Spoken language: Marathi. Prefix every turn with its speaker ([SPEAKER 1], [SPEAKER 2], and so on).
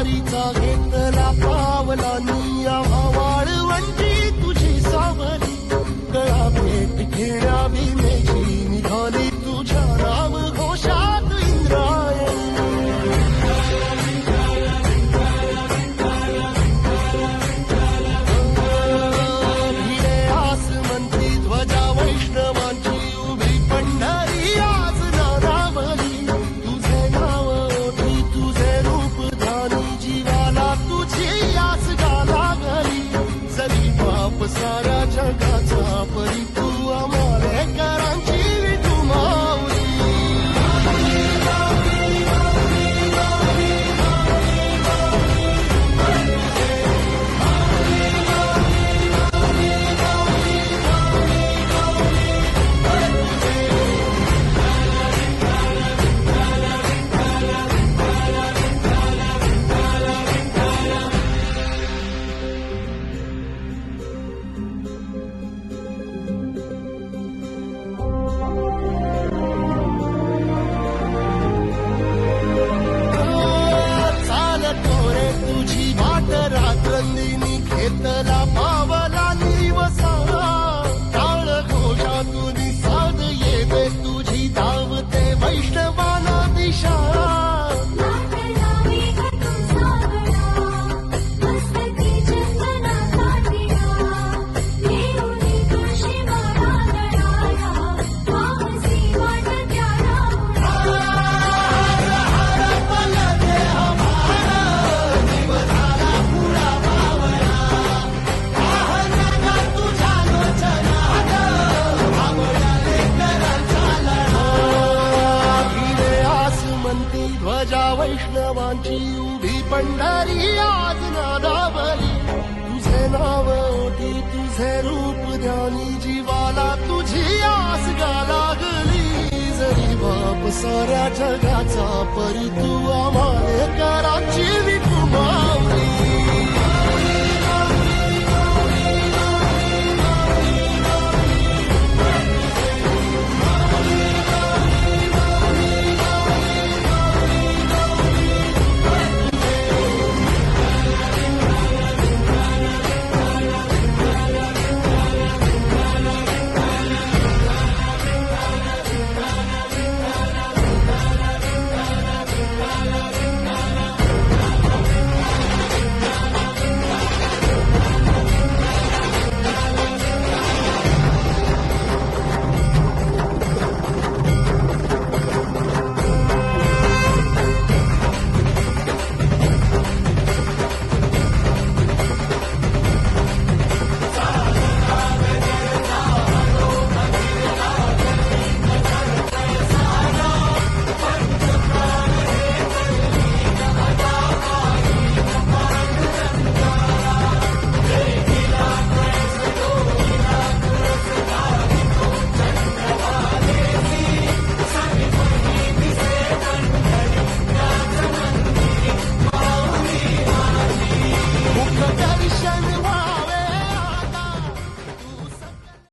[SPEAKER 1] वारीचा घेतला पावलांनी आम्हा वाळवंटी तुझी सावली गळा भेट घेण्या भीमेची निघाली तुझ्या नाम घोषात इंद्रायणी भिडे आसमंती ध्वजा वैष्णवांची उभी पंढरी आज नानावली तुझे नाव ओठी तुझे रूप ध्यानी जीवाला तुझी आस गा लागली जरी बाप साऱ्या जगाचा परी तू आमालेकरांची तू माऊली तुझी वाट रात्रंदिनी घेतला पावला निवसारा टाळ घोषातून साध येते तुझी धावते वैष्णवाना दिशा ध्वजा वैष्णवांची उभी पंढरी आज नादावली तुझे नाव ओठी तुझे रूप ध्यानी जीवाला तुझी आस गा लागली जरी बाप साऱ्या जगाचा परी तू आम्हालेकरांची